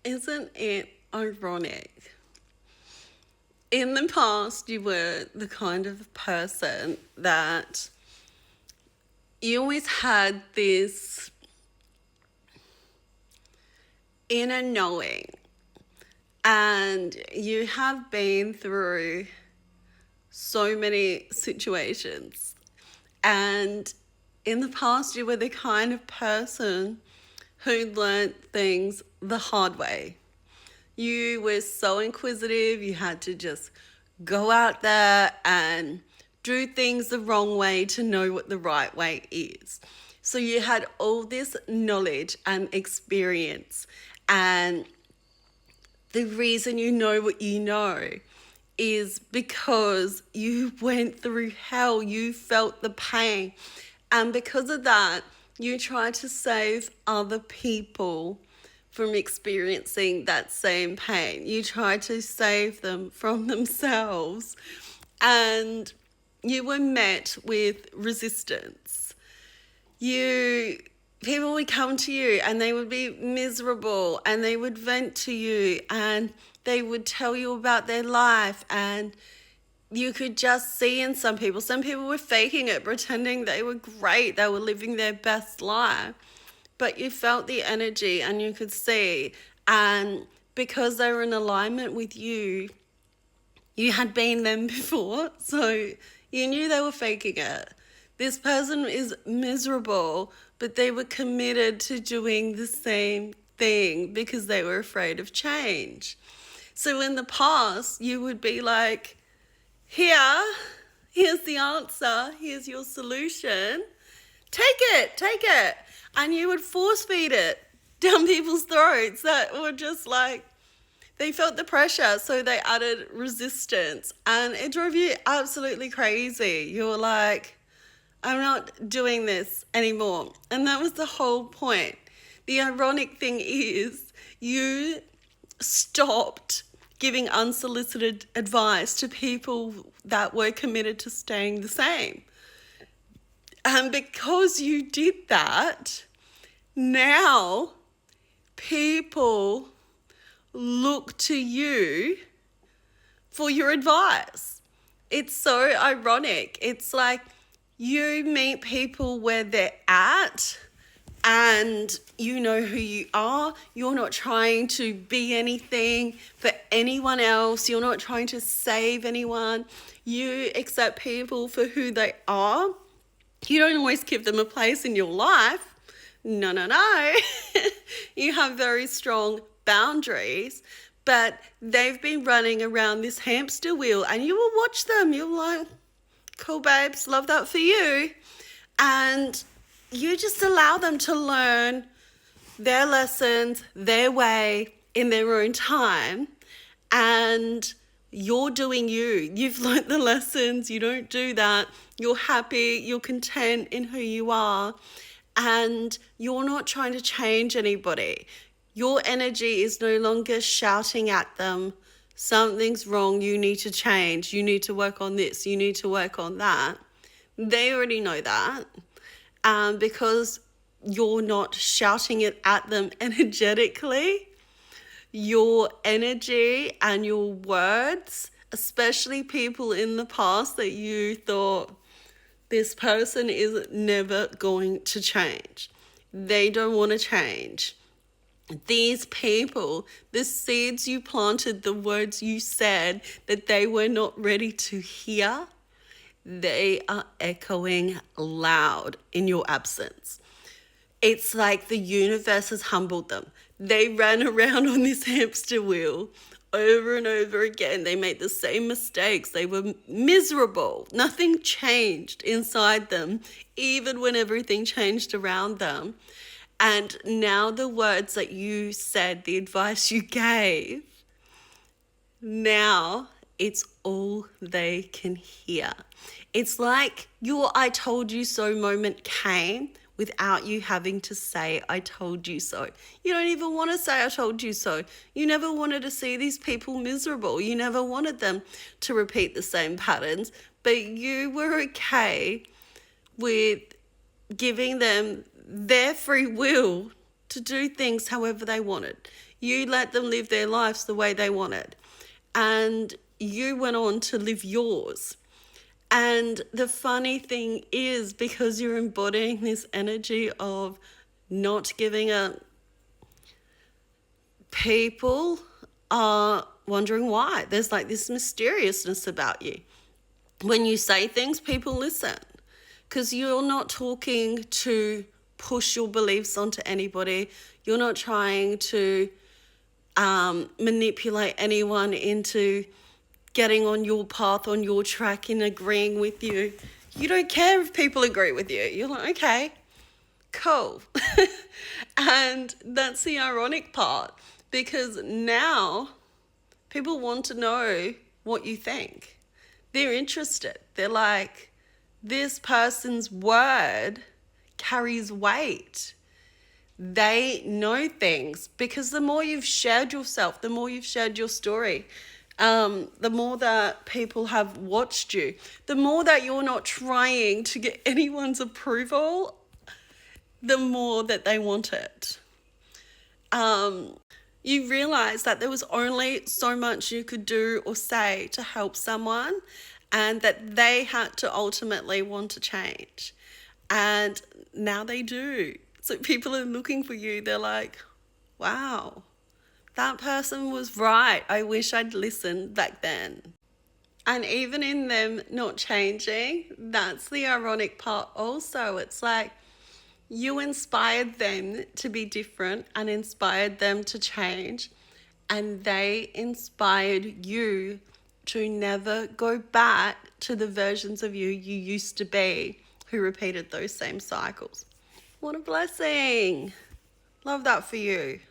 Isn't it ironic? In the past, you were the kind of person that you always had this inner knowing, and you have been through so many situations. And in the past, you were the kind of person who learnt things the hard way. You were so inquisitive, you had to just go out there and do things the wrong way to know what the right way is. So you had all this knowledge and experience, and the reason you know what you know is because you went through hell, you felt the pain, and because of that, you try to save other people from experiencing that same pain. You try to save them from themselves, and you were met with resistance. People would come to you and they would be miserable and they would vent to you and they would tell you about their life, and you could just see in some people were faking it, pretending they were great, they were living their best life, but you felt the energy and you could see, and because they were in alignment with you, you had been them before, so you knew they were faking it. This person is miserable, but they were committed to doing the same thing because they were afraid of change. So in the past, you would be like, here's the answer, here's your solution. Take it. And you would force feed it down people's throats that were just like, they felt the pressure, so they added resistance, and it drove you absolutely crazy. You were like, I'm not doing this anymore. And that was the whole point. The ironic thing is you stopped giving unsolicited advice to people that were committed to staying the same. And because you did that, now people look to you for your advice. It's so ironic. It's like you meet people where they're at and you know who you are. You're not trying to be anything for anyone else. You're not trying to save anyone. You accept people for who they are. You don't always give them a place in your life. No. You have very strong boundaries, but they've been running around this hamster wheel and you will watch them. You're like, cool babes, love that for you. And you just allow them to learn their lessons, their way, in their own time. And you're doing you. You've learned the lessons. You don't do that. You're happy. You're content in who you are. And you're not trying to change anybody. Your energy is no longer shouting at them, something's wrong, you need to change, you need to work on this, you need to work on that. They already know that. Because you're not shouting it at them energetically, your energy and your words, especially people in the past that you thought, this person is never going to change. They don't want to change. These people, the seeds you planted, the words you said that they were not ready to hear, they are echoing loud in your absence. It's like the universe has humbled them. They ran around on this hamster wheel over and over again. They made the same mistakes. They were miserable. Nothing changed inside them, even when everything changed around them. And now the words that you said, the advice you gave, now it's all they can hear. It's like your I told you so moment came without you having to say, I told you so. You don't even want to say, I told you so. You never wanted to see these people miserable. You never wanted them to repeat the same patterns, but you were okay with giving them their free will to do things however they wanted. You let them live their lives the way they wanted. And you went on to live yours. And the funny thing is, because you're embodying this energy of not giving up, people are wondering why. There's like this mysteriousness about you. When you say things, people listen, because you're not talking to push your beliefs onto anybody. You're not trying to manipulate anyone into getting on your path, on your track, and agreeing with you. You don't care if people agree with you. You're like, okay, cool. And that's the ironic part, because now people want to know what you think. They're interested. They're like, this person's word carries weight. They know things, because the more you've shared yourself, the more you've shared your story, the more that people have watched you, the more that you're not trying to get anyone's approval, the more that they want it. You realize that there was only so much you could do or say to help someone, and that they had to ultimately want to change. And now they do. So people are looking for you. They're like, wow, that person was right. I wish I'd listened back then. And even in them not changing, that's the ironic part also. It's like, you inspired them to be different and inspired them to change, and they inspired you to never go back to the versions of you used to be, who repeated those same cycles. What a blessing. Love that for you.